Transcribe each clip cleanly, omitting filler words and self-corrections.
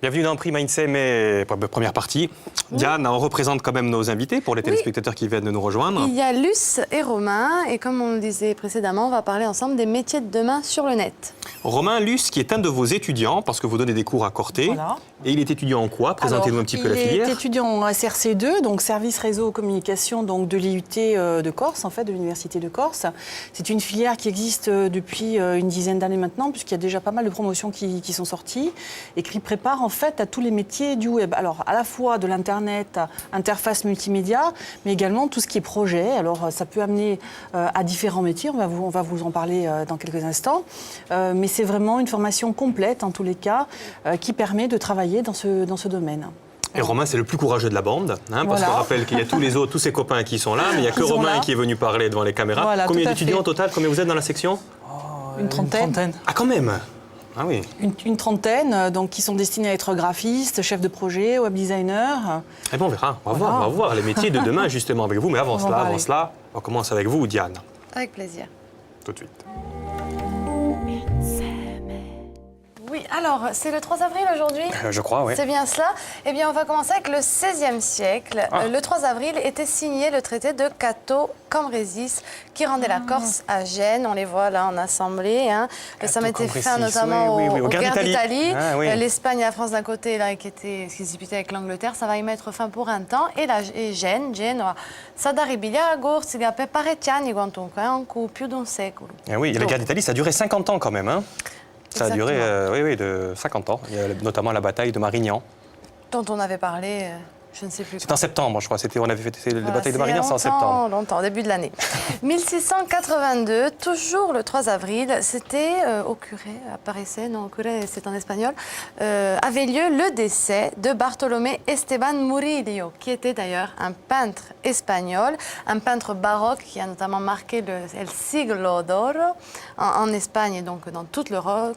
Bienvenue dans Prima Insieme, première partie. Diane, on représente quand même nos invités pour les téléspectateurs qui viennent de nous rejoindre. Il y a Luce et Romain, et comme on le disait précédemment, on va parler ensemble des métiers de demain sur le net. Romain Luce, qui est un de vos étudiants, parce que vous donnez des cours à Corté. Voilà. Et il est étudiant en quoi? Présentez-nous un petit peu la filière. Il est étudiant en SRC2, donc Service Réseau Communication, donc de l'IUT de Corse, en fait, de l'Université de Corse. C'est une filière qui existe depuis une dizaine d'années maintenant, puisqu'il y a déjà pas mal de promotions qui sont sorties et qui préparent en fait à tous les métiers du web. Alors, à la fois de l'Internet, interface multimédia, mais également tout ce qui est projet. Alors, ça peut amener à différents métiers, on va vous en parler dans quelques instants. Mais c'est vraiment une formation complète, en tous les cas, qui permet de travailler dans ce domaine. Et Romain, c'est le plus courageux de la bande, parce Voilà. qu'on rappelle qu'il y a tous les autres, tous ses copains qui sont là, mais il n'y a que Romain qui est venu parler devant les caméras. Voilà, combien tout à d'étudiants fait. au total? Combien vous êtes dans la section? Une trentaine. Ah, quand même. Ah oui. Une trentaine, donc qui sont destinés à être graphistes, chefs de projet, web designers. Eh bien, on verra. On va voir les métiers de demain, justement, avec vous. Mais avant On va en cela, on commence avec vous, Diane. Avec plaisir. Tout de suite. Oui, alors, c'est le 3 avril aujourd'hui? Je crois, oui. C'est bien cela. Eh bien, on va commencer avec le XVIe siècle. Le 3 avril était signé le traité de Cato Cambrésis qui rendait la Corse à Gênes. On les voit là en assemblée. Hein. Ça mettait fin notamment aux guerres d'Italie. Ah, oui. L'Espagne et la France d'un côté, là, qui se disputait avec l'Angleterre, ça va y mettre fin pour un temps. Et Gênes, ça d'arrivare a Gorsiga per parecchi anni, quantunque, anche più d'un secolo. Eh oui, la guerre d'Italie, ça a duré 50 ans quand même. Hein. Ça a duré Exactement. de 50 ans. Il y a notamment la bataille de Marignan. Dont on avait parlé, je ne sais plus. C'est en septembre, je crois. On avait fait la Voilà, bataille de Marignan, c'est en septembre. Longtemps, début de l'année. 1682, toujours le 3 avril, c'était au curé, apparaissait, non, au curé c'est en espagnol, avait lieu le décès de Bartolomé Esteban Murillo, qui était d'ailleurs un peintre espagnol, un peintre baroque qui a notamment marqué el siglo d'oro en Espagne et donc dans toute l'Europe,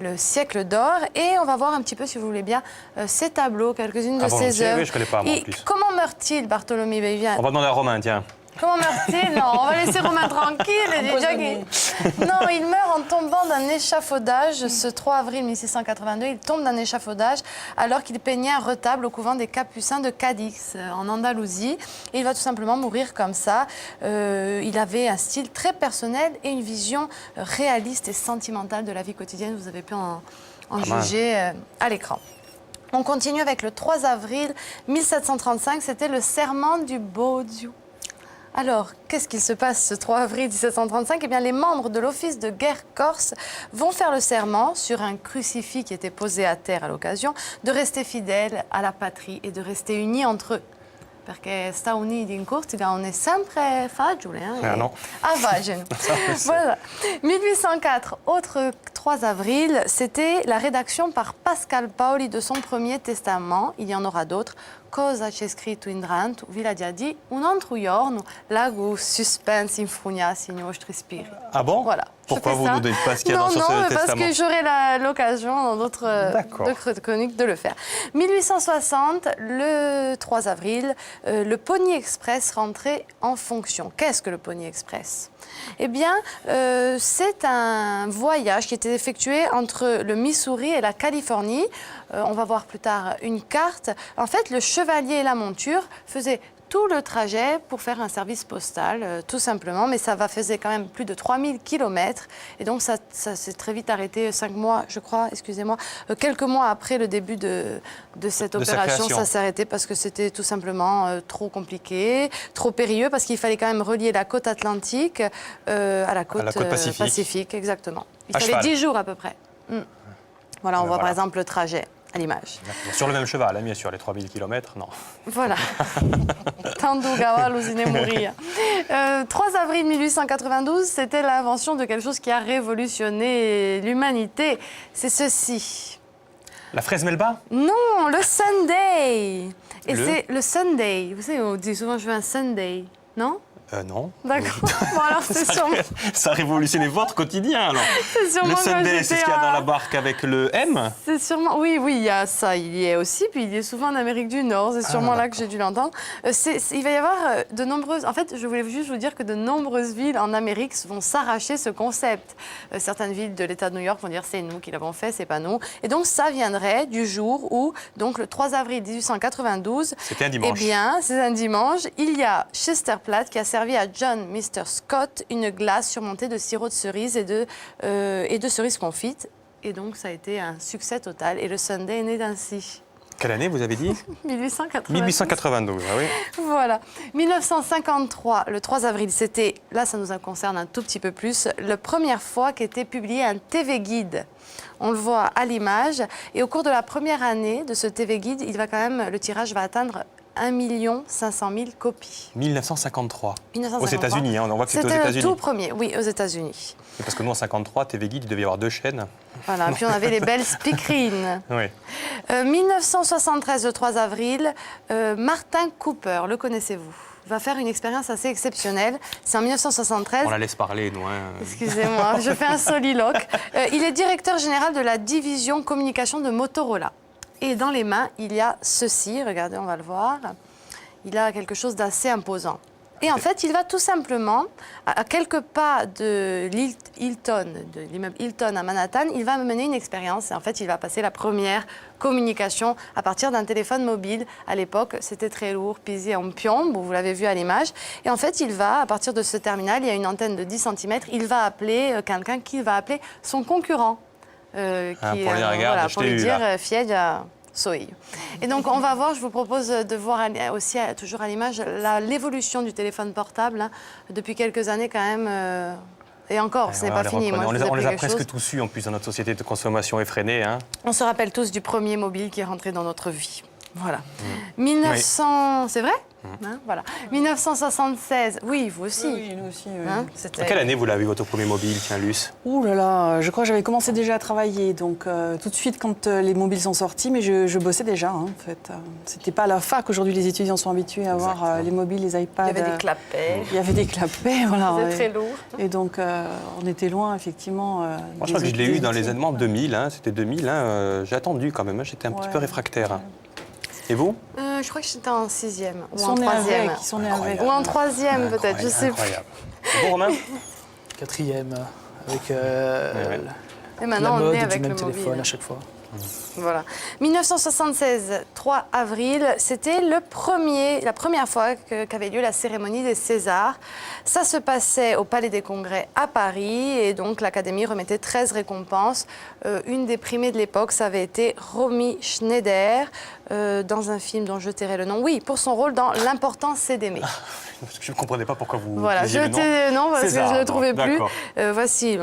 le siècle d'or. Et on va voir un petit peu, si vous voulez bien, ces tableaux, quelques-unes de ses œuvres. Oui, je ne connais pas, moi, en plus. Comment meurt-il, Bartolomé? On va demander à Romain, tiens. Comment meurt-il? Non, on va laisser Romain tranquille. Non, il meurt en tombant d'un échafaudage. Ce 3 avril 1682, il tombe d'un échafaudage alors qu'il peignait un retable au couvent des Capucins de Cadix, en Andalousie. Et il va tout simplement mourir comme ça. Il avait un style très personnel et une vision réaliste et sentimentale de la vie quotidienne. Vous avez pu en juger à l'écran. On continue avec le 3 avril 1735, c'était le serment du Baudio. Alors, qu'est-ce qu'il se passe ce 3 avril 1735? Eh bien, les membres de l'Office de guerre corse vont faire le serment sur un crucifix qui était posé à terre à l'occasion, de rester fidèles à la patrie et de rester unis entre eux. Perché sta uniti in Corsica on è sempre facile. Ah non. Avagene. Voilà. 1804, autre 3 avril, c'était la rédaction par Pascal Paoli de son premier testament. Il y en aura d'autres. Cosa c'è scritto in Drantu, vi l'ha già di un altro giorno, lago suspense in frugnassi in vostri spiriti. Ah bon? Voilà. Pourquoi vous ne dites pas ce qu'il y a dans ce testament? Non, parce que j'aurai l'occasion dans d'autres chroniques de le faire. 1860, le 3 avril, le Pony Express rentrait en fonction. Qu'est-ce que le Pony Express? Eh bien, c'est un voyage qui était effectué entre le Missouri et la Californie. On va voir plus tard une carte. En fait, le chevalier et la monture faisaient tout le trajet pour faire un service postal, tout simplement. Mais ça faisait quand même plus de 3000 km. Et donc, ça s'est très vite arrêté, 5 mois, je crois, excusez-moi. Quelques mois après le début de cette opération, ça s'est arrêté parce que c'était tout simplement trop compliqué, trop périlleux, parce qu'il fallait quand même relier la côte atlantique à la côte pacifique. Exactement. Il fallait 10 jours à peu près. Voilà, on voit par exemple le trajet à l'image. Sur le même cheval, bien sûr, les 3000 km, non. Voilà. Tandugawa, l'usine mourir. 3 avril 1892, c'était l'invention de quelque chose qui a révolutionné l'humanité. C'est ceci. La fraise Melba? Non, le Sunday. Et c'est le Sunday. Vous savez, on dit souvent je veux un Sunday, non? Non. D'accord. Bon, alors c'est sûrement... Ça a révolutionné votre quotidien, alors. C'est sûrement Le quand Sunday, c'est ce qu'il y a dans la barque avec le M. C'est sûrement... Oui, il y a ça, il y est aussi, puis il y est souvent en Amérique du Nord, c'est sûrement là que j'ai dû l'entendre. Il va y avoir de nombreuses... En fait, je voulais juste vous dire que de nombreuses villes en Amérique vont s'arracher ce concept. Certaines villes de l'État de New York vont dire c'est nous qui l'avons fait, c'est pas nous. Et donc ça viendrait du jour où, donc le 3 avril 1892... C'était un dimanche. Eh bien, c'est un dimanche. Il y a Chester Platt qui a servi à John Mr. Scott une glace surmontée de sirop de cerise et de cerises confites. Et donc, ça a été un succès total. Et le Sunday est né ainsi. Quelle année, vous avez dit 1892. 1892, ah oui. Voilà. 1953, le 3 avril, c'était, là, ça nous concerne un tout petit peu plus, la première fois qu'était publié un TV Guide. On le voit à l'image. Et au cours de la première année de ce TV Guide, le tirage va atteindre 1 500 000 copies. 1953. 1953. Aux États-Unis, on voit que c'était aux C'était États-Unis. le tout premier, oui, aux États-Unis. Et parce que nous, en 53, TV Guide, il devait y avoir 2 chaînes. Voilà, puis on avait les belles speakerines. Oui. 1973, le 3 avril, Martin Cooper, le connaissez-vous ? Va faire une expérience assez exceptionnelle. C'est en 1973. On la laisse parler, nous. Hein. Excusez-moi, je fais un soliloque. Il est directeur général de la division communication de Motorola. Et dans les mains, il y a ceci. Regardez, on va le voir. Il a quelque chose d'assez imposant. Et en fait, il va tout simplement, à quelques pas de l'immeuble Hilton à Manhattan, il va mener une expérience. Et en fait, il va passer la première communication à partir d'un téléphone mobile. À l'époque, c'était très lourd, pesé en piombo, vous l'avez vu à l'image. Et en fait, il va, à partir de ce terminal, il y a une antenne de 10 cm, il va appeler quelqu'un qu'il va appeler son concurrent. Pour lui dire, regarde, pour lui dire, Fied, soy. Et donc, on va voir, je vous propose de voir aussi, toujours à l'image, l'évolution du téléphone portable. Hein, depuis quelques années, quand même. Et encore, ce n'est pas fini. Moi, on les a presque tous eus, en plus, dans notre société de consommation effrénée. Hein. On se rappelle tous du premier mobile qui est rentré dans notre vie. Voilà. 1900... Oui. C'est vrai hein, voilà. 1976, oui, vous aussi. Oui, nous aussi. Oui. Hein, en quelle année vous l'avez eu, votre premier mobile, tiens, Luce ? Ouh là là, je crois que j'avais commencé déjà à travailler, donc tout de suite quand les mobiles sont sortis, mais je bossais déjà, hein, en fait. C'était pas à la fac, aujourd'hui les étudiants sont habitués à avoir les mobiles, les iPads. Il y avait des clapets. Il y avait des clapets, voilà. C'était très lourd. Et donc on était loin, effectivement. Moi, je crois que je l'ai eu dans les événements 2000, hein, c'était 2000, hein, j'ai attendu quand même, hein, j'étais un petit peu réfractaire. Hein. Et vous Je crois que j'étais en 6e ou en 3e. Ils sont nés avec. Ou en 3e peut-être, je sais plus. Et vous, Romain ? 4e, avec Et maintenant, la on est mode avec du même le téléphone mobile. à chaque fois. Voilà. 1976, 3 avril, c'était la première fois qu'avait lieu la cérémonie des Césars. Ça se passait au Palais des Congrès à Paris et donc l'Académie remettait 13 récompenses. Une des primées de l'époque, ça avait été Romy Schneider dans un film dont je tairai le nom. Oui, pour son rôle dans L'important c'est d'aimer. Je ne comprenais pas pourquoi vous Voilà, disiez le nom. Non, parce César, que je ne le trouvais plus. d'accord. Voici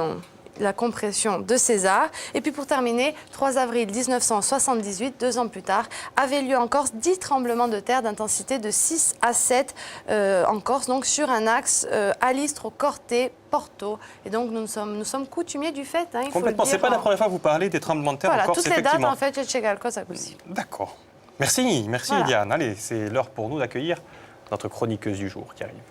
la compression de César. Et puis pour terminer, 3 avril 1978, 2 ans plus tard, avait lieu en Corse 10 tremblements de terre d'intensité de 6 à 7 en Corse, donc sur un axe Alistro-Corté-Porto. Et donc nous sommes coutumiers du fait. Hein, Complètement, c'est pas la première fois que vous parlez des tremblements de terre en Corse, toutes les dates effectivement. en fait, chez Galcos à Coussi. D'accord. Merci Voilà. Eliane. Allez, c'est l'heure pour nous d'accueillir notre chroniqueuse du jour qui arrive.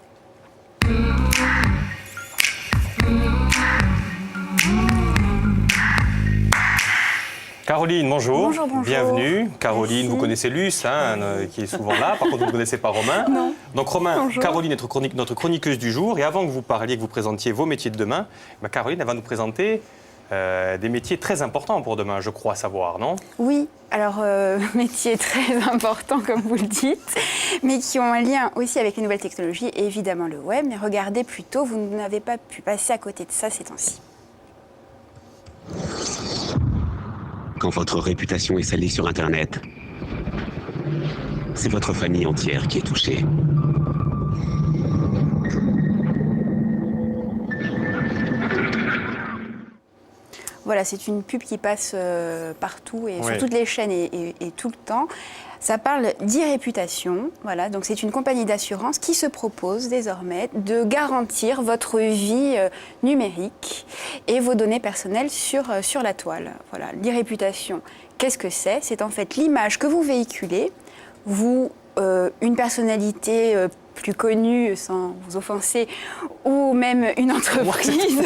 Caroline, bonjour. Bonjour, bonjour. Bienvenue. Caroline, Merci. vous connaissez Luce, hein, qui est souvent là. Par contre, vous ne connaissez pas Romain. Non. Donc Romain, Bonjour. Caroline est notre chroniqueuse du jour. Et avant que vous parliez, que vous présentiez vos métiers de demain, Caroline, elle va nous présenter des métiers très importants pour demain, je crois savoir, non ? Oui, alors métier très important comme vous le dites, mais qui ont un lien aussi avec les nouvelles technologies et évidemment le web. Mais regardez plutôt, vous n'avez pas pu passer à côté de ça ces temps-ci. Quand votre réputation est salie sur Internet, c'est votre famille entière qui est touchée. Voilà, c'est une pub qui passe partout et Oui. sur toutes les chaînes et tout le temps. Ça parle d'e-réputation. Voilà, donc c'est une compagnie d'assurance qui se propose désormais de garantir votre vie numérique et vos données personnelles sur la toile. Voilà, l'e-réputation, qu'est-ce que c'est ? C'est en fait l'image que vous véhiculez, vous, une personnalité plus connu, sans vous offenser, ou même une entreprise.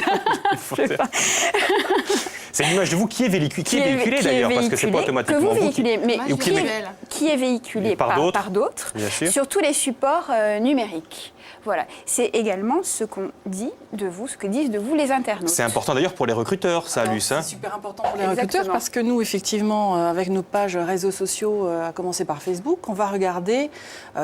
C'est l'image de vous qui est véhiculée d'ailleurs, parce que c'est pas automatiquement que vous vous véhiculez, mais ou qui est véhiculé par d'autres sur tous les supports numériques. Voilà, c'est également ce qu'on dit de vous, ce que disent de vous les internautes. C'est important d'ailleurs pour les recruteurs, ça, Luce. C'est super important pour les recruteurs parce que nous, effectivement, avec nos pages réseaux sociaux, à commencer par Facebook, on va regarder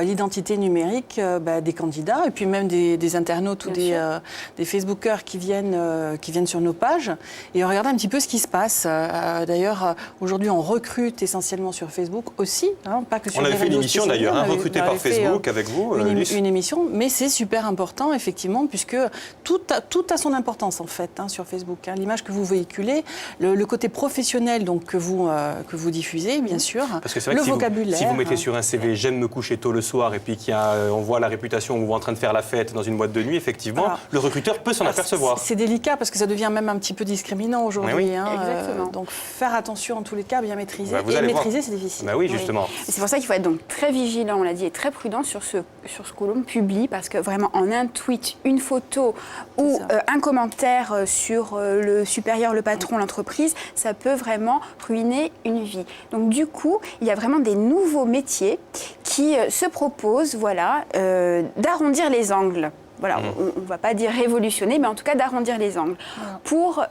l'identité numérique des candidats et puis même des internautes ou des Facebookers qui viennent sur nos pages et on regarde un petit peu ce qui se passe. D'ailleurs, aujourd'hui, on recrute essentiellement sur Facebook aussi, pas que sur les réseaux sociaux. On avait fait une émission d'ailleurs, recrutée par Facebook avec vous. Une émission, mais c'est super important, effectivement, puisque tout a son importance, en fait, sur Facebook. L'image que vous véhiculez, le côté professionnel donc, que vous diffusez, bien sûr, parce que c'est vrai que vocabulaire. Si vous mettez sur un CV « j'aime me coucher tôt le soir » et puis on voit la réputation où vous êtes en train de faire la fête dans une boîte de nuit, effectivement, le recruteur peut s'en apercevoir. C'est délicat, parce que ça devient même un petit peu discriminant aujourd'hui. Oui. Exactement. Donc, faire attention, en tous les cas, bien maîtriser. Vous allez maîtriser, c'est difficile. Oui, justement. C'est pour ça qu'il faut être donc très vigilant, on l'a dit, et très prudent sur ce que l'on publie, parce que vraiment, en un tweet, une photo ou un commentaire sur le supérieur, le patron, l'entreprise, ça peut vraiment ruiner une vie. Donc du coup, il y a vraiment des nouveaux métiers qui se proposent d'arrondir les angles. Voilà, on ne va pas dire révolutionner, mais en tout cas d'arrondir les angles. Pour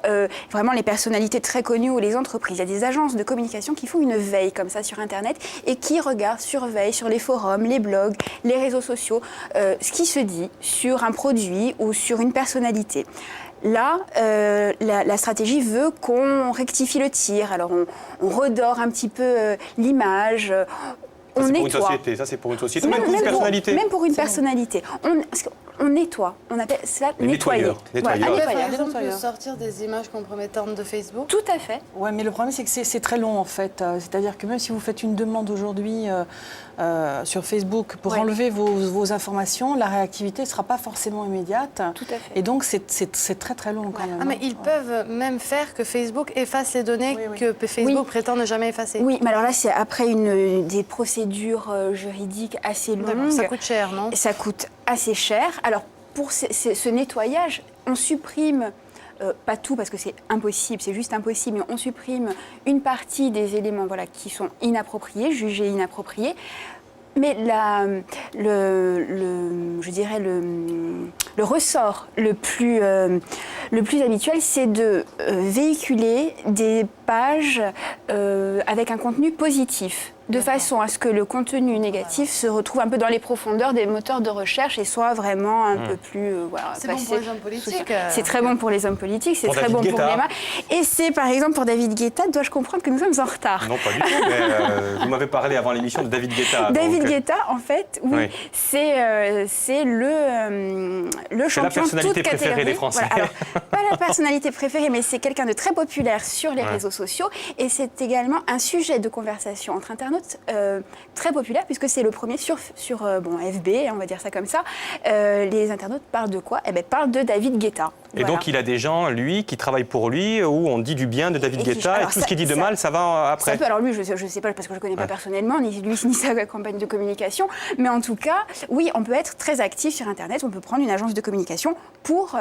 vraiment les personnalités très connues ou les entreprises. Il y a des agences de communication qui font une veille comme ça sur Internet et qui surveillent sur les forums, les blogs, les réseaux sociaux, ce qui se dit sur un produit ou sur une personnalité. Là, la stratégie veut qu'on rectifie le tir. Alors, on redore un petit peu l'image. Ça, c'est pour une société, même pour une personnalité. Même pour une personnalité. On nettoie. On appelle cela nettoyer. Nettoyeur. Par exemple, on peut sortir des images compromettantes de Facebook. Tout à fait. Oui, mais le problème, c'est que c'est très long, en fait. C'est-à-dire que même si vous faites une demande aujourd'hui sur Facebook pour enlever vos informations, la réactivité ne sera pas forcément immédiate. Tout à fait. Et donc, c'est très, très long quand même. Mais ils peuvent même faire que Facebook efface les données que Facebook prétend ne jamais effacer. Oui, mais alors là, c'est après des procédures juridiques assez longues. Ça coûte cher, non? Ça coûte assez cher. Alors, pour ce nettoyage, on supprime, pas tout parce que c'est impossible, c'est juste impossible, mais on supprime une partie des éléments qui sont inappropriés, jugés inappropriés. Mais je dirais le ressort le plus habituel, c'est de véhiculer des pages avec un contenu positif, de façon à ce que le contenu négatif se retrouve un peu dans les profondeurs des moteurs de recherche et soit vraiment un peu plus... c'est bon pour les hommes politiques. C'est très bon pour les hommes politiques, c'est très bon pour les mains. Et c'est par exemple pour David Guetta, dois-je comprendre que nous sommes en retard? Non, pas du tout, mais vous m'avez parlé avant l'émission de David Guetta. David Guetta, en fait, c'est le champion de toute catégorie. C'est la personnalité préférée des Français. Voilà. Alors, pas la personnalité préférée, mais c'est quelqu'un de très populaire sur les réseaux sociaux. Et c'est également un sujet de conversation entre internautes très populaire, puisque c'est le premier sur FB, on va dire ça comme ça. Les internautes parlent de quoi? Parlent de David Guetta. Et donc, il a des gens, lui, qui travaillent pour lui, où on dit du bien de David Guetta, et tout ce qu'il dit de mal, ça va après. Alors lui, je ne sais pas, parce que je ne connais pas personnellement, ni lui, ni sa campagne de communication, mais en tout cas, oui, on peut être très actif sur Internet, on peut prendre une agence de communication pour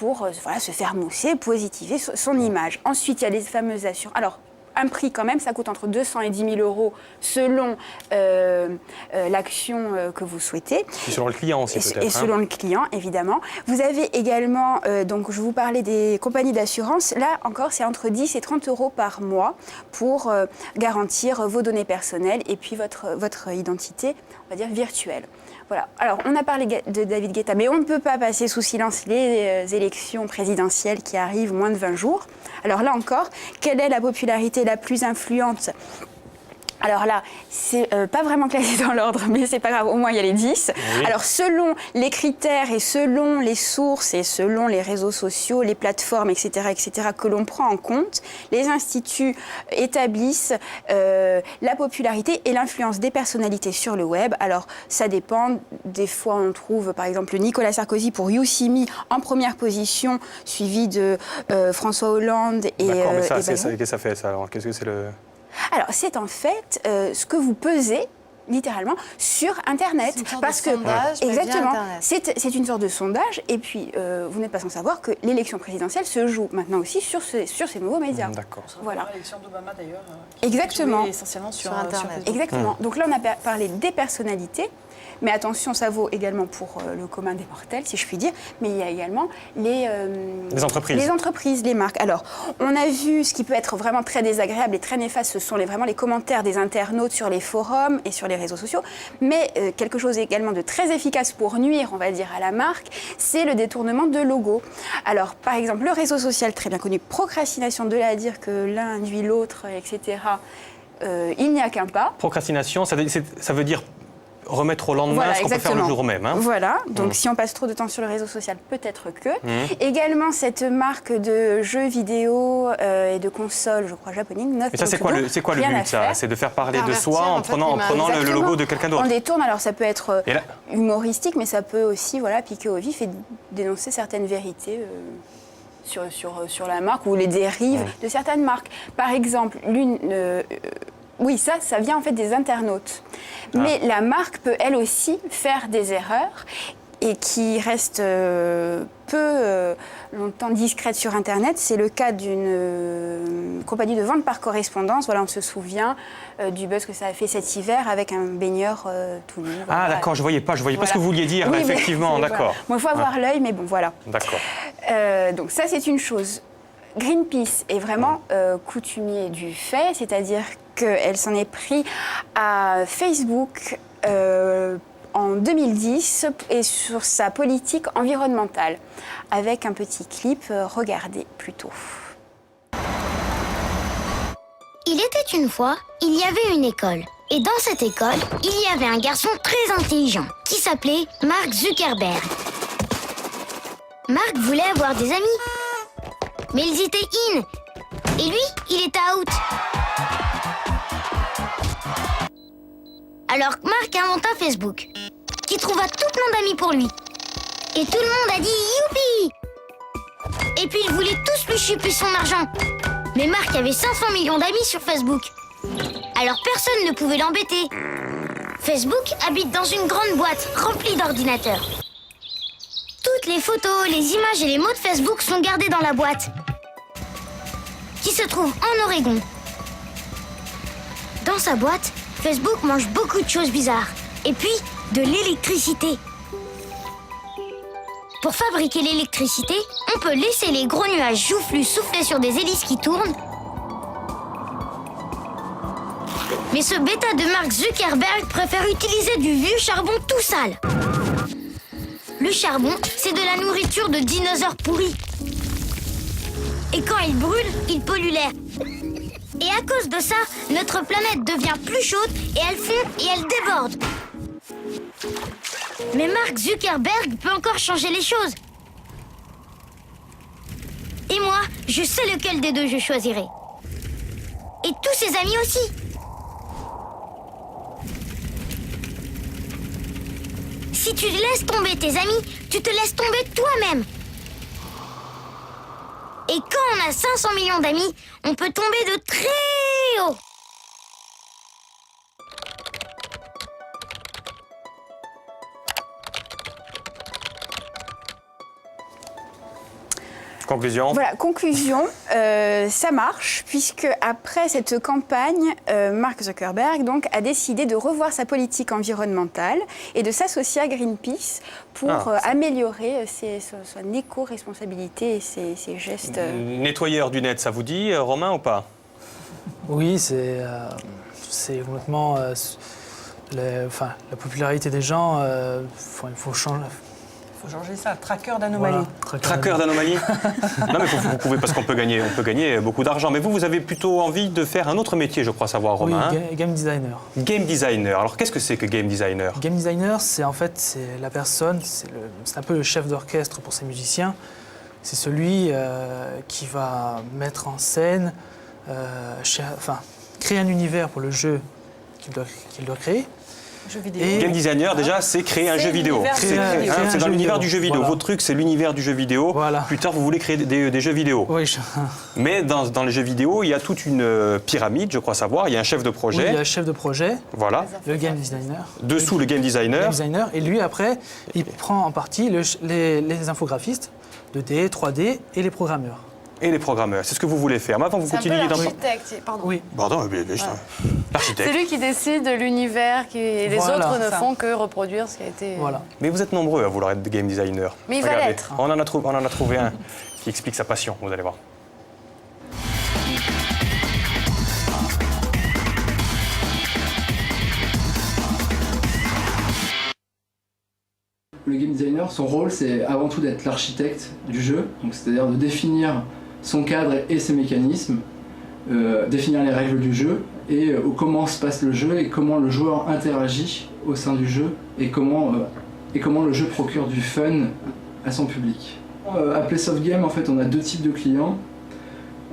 se faire mousser, positiver son image. Ensuite, il y a les fameuses assurances. Alors, un prix quand même, ça coûte entre 200 et 10 000 euros selon l'action que vous souhaitez. Et selon le client aussi peut-être. Et selon le client, évidemment. Vous avez également, donc je vous parlais des compagnies d'assurance. Là encore, c'est entre 10 et 30 euros par mois pour garantir vos données personnelles et puis votre identité, on va dire, virtuelle. Voilà. Alors, on a parlé de David Guetta, mais on ne peut pas passer sous silence les élections présidentielles qui arrivent moins de 20 jours. Alors là encore, quelle est la popularité la plus influente ? Alors là, c'est pas vraiment classé dans l'ordre, mais c'est pas grave, au moins il y a les 10. Oui. Alors selon les critères et selon les sources et selon les réseaux sociaux, les plateformes, etc., que l'on prend en compte, les instituts établissent la popularité et l'influence des personnalités sur le web. Alors ça dépend, des fois on trouve par exemple Nicolas Sarkozy pour You See Me en première position, suivi de François Hollande et... D'accord, mais qu'est-ce que ça fait ça alors? Qu'est-ce que c'est le... Alors, c'est en fait ce que vous pesez littéralement sur Internet. C'est une sorte parce de sondage, mais via exactement, Internet. c'est une sorte de sondage. Et puis, vous n'êtes pas sans savoir que l'élection présidentielle se joue maintenant aussi sur ces nouveaux médias. D'accord. Voilà. L'élection d'Obama d'ailleurs. Exactement. Essentiellement sur Internet. Facebook. Exactement. Donc là, on a parlé des personnalités. Mais attention, ça vaut également pour le commun des mortels, si je puis dire. Mais il y a également les entreprises. Les entreprises, les marques. Alors, on a vu ce qui peut être vraiment très désagréable et très néfaste, ce sont vraiment les commentaires des internautes sur les forums et sur les réseaux sociaux. Mais quelque chose également de très efficace pour nuire, on va dire, à la marque, c'est le détournement de logos. Alors, par exemple, le réseau social très bien connu, procrastination, de là à dire que l'un induit l'autre, etc., il n'y a qu'un pas. Procrastination, ça veut dire remettre au lendemain ce qu'on peut faire le jour même. Hein. Voilà, donc si on passe trop de temps sur le réseau social, peut-être que. Également, cette marque de jeux vidéo et de consoles, je crois, japonais. Mais ça, c'est quoi le but, ça? C'est de faire parler de soi en prenant le logo de quelqu'un d'autre. On détourne, alors ça peut être humoristique, mais ça peut aussi piquer au vif et dénoncer certaines vérités sur la marque ou les dérives de certaines marques. Par exemple, oui, ça vient en fait des internautes. Mais la marque peut elle aussi faire des erreurs et qui restent peu longtemps discrètes sur Internet. C'est le cas d'une compagnie de vente par correspondance. Voilà, on se souvient du buzz que ça a fait cet hiver avec un baigneur tout nu. Ah d'accord, je voyais pas ce que vous vouliez dire, oui, effectivement, d'accord. Bon, il faut avoir l'œil, mais bon, voilà. D'accord. Donc ça, c'est une chose. Greenpeace est vraiment coutumier du fait, c'est-à-dire qu'elle s'en est pris à Facebook en 2010 et sur sa politique environnementale, avec un petit clip, regardez plutôt. Il était une fois, il y avait une école. Et dans cette école, il y avait un garçon très intelligent qui s'appelait Mark Zuckerberg. Mark voulait avoir des amis. Mais ils étaient in. Et lui, il était out. Alors Mark inventa Facebook, qui trouva tout plein d'amis pour lui. Et tout le monde a dit youpi. Et puis ils voulaient tous lui chuper son argent. Mais Mark avait 500 millions d'amis sur Facebook. Alors personne ne pouvait l'embêter. Facebook habite dans une grande boîte remplie d'ordinateurs. Toutes les photos, les images et les mots de Facebook sont gardés dans la boîte, qui se trouve en Oregon. Dans sa boîte, Facebook mange beaucoup de choses bizarres. Et puis, de l'électricité. Pour fabriquer l'électricité, on peut laisser les gros nuages joufflus souffler sur des hélices qui tournent. Mais ce bêta de Mark Zuckerberg préfère utiliser du vieux charbon tout sale. Le charbon, c'est de la nourriture de dinosaures pourris. Et quand il brûle, il pollue l'air. Et à cause de ça, notre planète devient plus chaude et elle fond et elle déborde. Mais Mark Zuckerberg peut encore changer les choses. Et moi, je sais lequel des deux je choisirai. Et tous ses amis aussi. Si tu laisses tomber tes amis, tu te laisses tomber toi-même. Et quand on a 500 millions d'amis, on peut tomber de très haut. Conclusion. Voilà, conclusion, ça marche, puisque après cette campagne, Mark Zuckerberg donc, a décidé de revoir sa politique environnementale et de s'associer à Greenpeace pour améliorer son éco-responsabilité et ses gestes. Nettoyeur du net, ça vous dit, Romain, ou pas? Oui, c'est complètement... la popularité des gens, il faut changer... Il faut changer ça, tracker d'anomalie. Voilà, Tracker d'anomalie. Non, mais vous pouvez, parce qu'on peut gagner beaucoup d'argent. Mais vous avez plutôt envie de faire un autre métier, je crois savoir, Romain. Oui, game designer. Game designer. Alors, qu'est-ce que c'est que game designer? Game designer, c'est la personne, c'est un peu le chef d'orchestre pour ses musiciens. C'est celui qui va mettre en scène, créer un univers pour le jeu qu'il doit créer. Jeu vidéo. Et Game designer, déjà, c'est créer un C'est jeu vidéo. l'univers C'est du jeu créer- vidéo. c'est dans jeu l'univers vidéo. du jeu vidéo. Voilà. Votre truc, c'est l'univers du jeu vidéo. Voilà. Plus tard, vous voulez créer des jeux vidéo. oui, Mais dans les jeux vidéo, il y a toute une pyramide, je crois savoir. Il y a un chef de oui, projet. il y a le chef de projet, Voilà. le game designer. Dessous, le game designer. Et lui, après, il prend en partie les infographistes 2D, 3D et les programmeurs. Et les programmeurs. C'est ce que vous voulez faire. Mais avant, vous C'est un peu continuez dans... l'architecte. Pardon. Oui, Pardon, l'architecte. C'est lui qui décide de l'univers et les Voilà. autres ne Ça. font que reproduire ce qui a été... voilà. Mais vous êtes nombreux à vouloir être game designer. Mais il va Regardez, l'être. on en a trouvé un qui explique sa passion, vous allez voir. Le game designer, son rôle, c'est avant tout d'être l'architecte du jeu, donc c'est-à-dire de définir son cadre et ses mécanismes, définir les règles du jeu et comment se passe le jeu et comment le joueur interagit au sein du jeu et comment le jeu procure du fun à son public. À Playsoft Game, en fait, on a deux types de clients.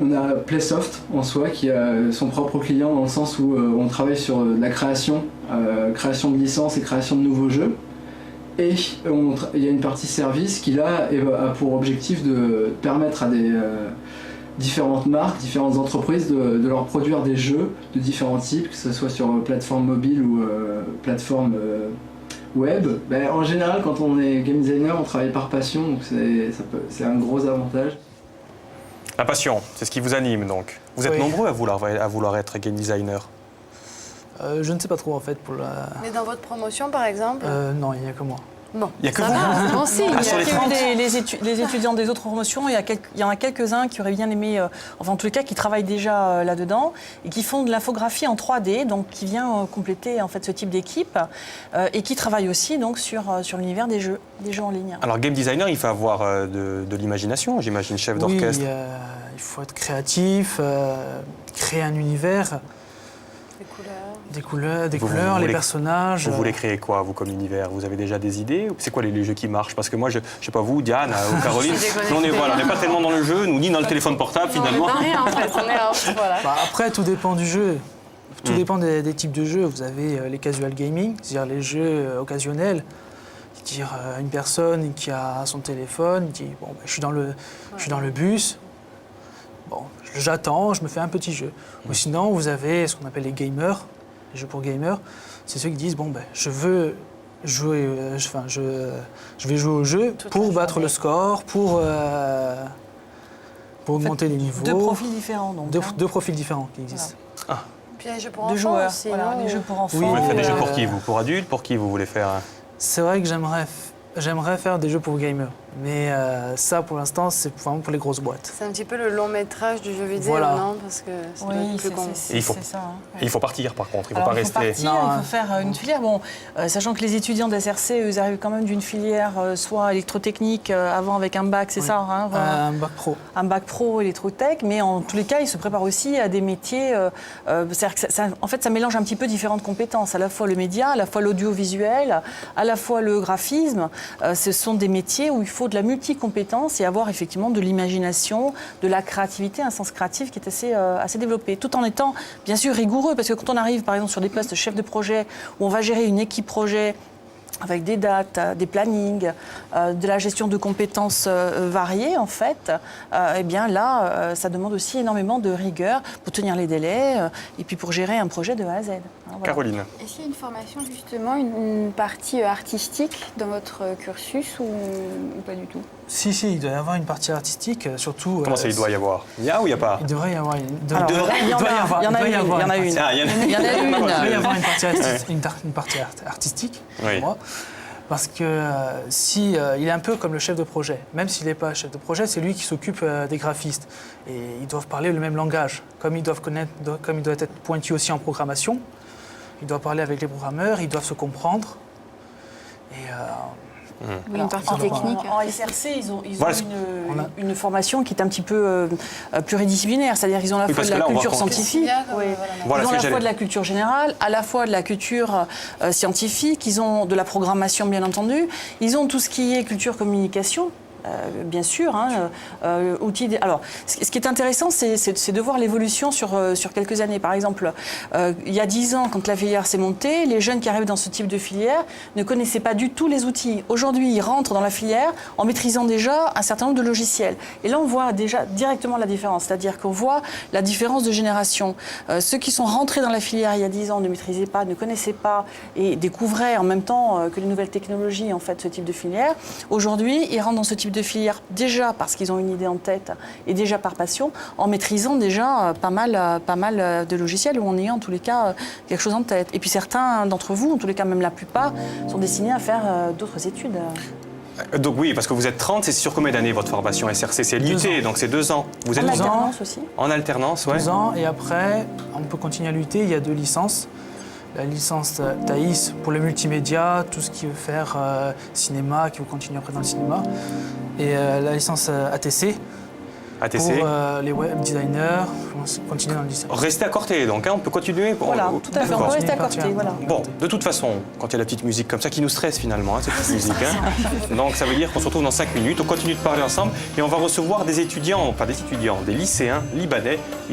On a Playsoft en soi qui a son propre client dans le sens où on travaille sur la création de licences et création de nouveaux jeux. Et il y a une partie service qui là a pour objectif de permettre à des différentes marques, différentes entreprises de leur produire des jeux de différents types, que ce soit sur plateforme mobile ou plateforme web. En général, quand on est game designer, on travaille par passion, donc c'est un gros avantage. La passion, c'est ce qui vous anime donc. Vous êtes Oui. nombreux à vouloir être game designer. Je ne sais pas trop en fait pour la. Mais dans votre promotion, par exemple Non, il n'y a que moi. Bon, Il y a que ça vous. va, c'est bon signe. Ah, sur les Il y a 30. eu les étudiants des autres promotions, il y en a quelques-uns qui auraient bien aimé, enfin en tous les cas qui travaillent déjà là-dedans et qui font de l'infographie en 3D, donc qui vient compléter en fait ce type d'équipe et qui travaillent aussi donc sur l'univers des jeux en ligne. Alors game designer, il faut avoir de l'imagination, j'imagine, chef Oui, d'orchestre. il faut être créatif, créer un univers, Les couleurs. des Vous couleurs, les voulez- personnages. Vous voulez créer quoi, vous, comme univers? Vous avez déjà des idées? C'est quoi les jeux qui marchent? Parce que moi, je sais pas vous, Diane ou Caroline, nous, on n'est pas tellement dans le jeu, nous, ni dans le téléphone portable, finalement. Non, rien en fait, on est off, voilà. Après, tout dépend du jeu. Tout dépend des types de jeux. Vous avez les casual gaming, c'est-à-dire les jeux occasionnels. C'est-à-dire une personne qui a son téléphone, dit bon, je suis dans le bus. Bon, j'attends, je me fais un petit jeu. Ou sinon, vous avez ce qu'on appelle les gamers, les jeux pour gamers. C'est ceux qui disent bon, je veux jouer, je vais jouer au jeu pour battre le score, pour augmenter les niveaux. Deux profils différents donc. Deux profils différents qui existent. Puis il y a les jeux pour Deux enfants joueurs, aussi, voilà, non les jeux pour enfants. Oui, Vous voulez faire des jeux pour euh, qui, vous? Pour adultes? Pour qui vous voulez faire? C'est vrai que j'aimerais faire des jeux pour gamers, mais ça pour l'instant c'est vraiment pour les grosses boîtes. C'est un petit peu le long métrage du jeu vidéo, Voilà. non? Parce que ça doit Oui, être plus con. Et il faut- c'est ça. hein. Et il faut partir, par contre, il ne faut Alors, pas il faut rester... partir, Non, il faut faire une filière. Bon, sachant que les étudiants d'SRC, eux, ils arrivent quand même d'une filière soit électrotechnique, avant avec un bac, c'est Oui. ça hein, voilà. Un bac pro. Un bac pro électrotech, mais en tous les cas, ils se préparent aussi à des métiers. C'est-à-dire que en fait, ça mélange un petit peu différentes compétences, à la fois le média, à la fois l'audiovisuel, à la fois le graphisme. Ce sont des métiers où il faut de la multicompétence et avoir effectivement de l'imagination, de la créativité, un sens créatif qui est assez développé, tout en étant bien sûr rigoureux, parce que quand on arrive par exemple sur des postes de chef de projet où on va gérer une équipe projet avec des dates, des plannings, de la gestion de compétences variées en fait, eh bien là, ça demande aussi énormément de rigueur pour tenir les délais et puis pour gérer un projet de A à Z. Hein, voilà. Caroline. Est-ce qu'il y a une formation justement, une partie artistique dans votre cursus ou pas du tout? Si, il doit y avoir une partie artistique, surtout. Comment ça, il doit y avoir? Il y a ou il n'y a pas? Il devrait y avoir une. Alors, il y en a une. Ah, il y en a Il y en a une. Il doit y avoir une partie artistique, Oui. pour moi. Parce que il est un peu comme le chef de projet. Même s'il n'est pas chef de projet, c'est lui qui s'occupe des graphistes. Et ils doivent parler le même langage. Comme ils doivent être pointus aussi en programmation, ils doivent parler avec les programmeurs, ils doivent se comprendre. Et Oui, une partie Alors, technique. En SRC, ils ont Voilà, une formation qui est un petit peu pluridisciplinaire, c'est-à-dire qu'ils ont à la Oui, fois parce de que la là, on voit culture qu'on- scientifique, Oui. Voilà ils ce ont à que la fois j'allais- de la culture générale, à la fois de la culture scientifique, ils ont de la programmation bien entendu, ils ont tout ce qui est culture communication. Bien sûr. Alors, ce qui est intéressant, c'est de voir l'évolution sur quelques années. Par exemple, il y a 10 ans, quand la filière s'est montée, les jeunes qui arrivent dans ce type de filière ne connaissaient pas du tout les outils. Aujourd'hui, ils rentrent dans la filière en maîtrisant déjà un certain nombre de logiciels. Et là, on voit déjà directement la différence. C'est-à-dire qu'on voit la différence de génération. Ceux qui sont rentrés dans la filière il y a 10 ans ne maîtrisaient pas, ne connaissaient pas et découvraient en même temps que les nouvelles technologies, en fait, ce type de filière. Aujourd'hui, ils rentrent dans ce type de filière déjà parce qu'ils ont une idée en tête et déjà par passion, en maîtrisant déjà pas mal de logiciels ou en ayant en tous les cas quelque chose en tête. Et puis certains d'entre vous, en tous les cas même la plupart, sont destinés à faire d'autres études. Donc oui, parce que vous êtes 30, c'est sur combien d'années votre formation SRC? C'est l'IUT, donc c'est 2 ans. Vous êtes En alternance aussi. En alternance, ouais. 2 ans, et après, on peut continuer à lutter. Il y a 2 licences. La licence Thaïs pour le multimédia, tout ce qui veut faire cinéma, qui veut continuer après dans le cinéma. Et la licence ATC. ATC. Pour les web designers, continuer dans le design. Restez à Corté, donc hein, on peut continuer. Voilà, tout à fait, on peut rester à Corté. Voilà. Bon, de toute façon, quand il y a la petite musique comme ça, qui nous stresse finalement, cette petite musique. Donc ça veut dire qu'on se retrouve dans 5 minutes, on continue de parler ensemble et on va recevoir des étudiants, des lycéens libanais.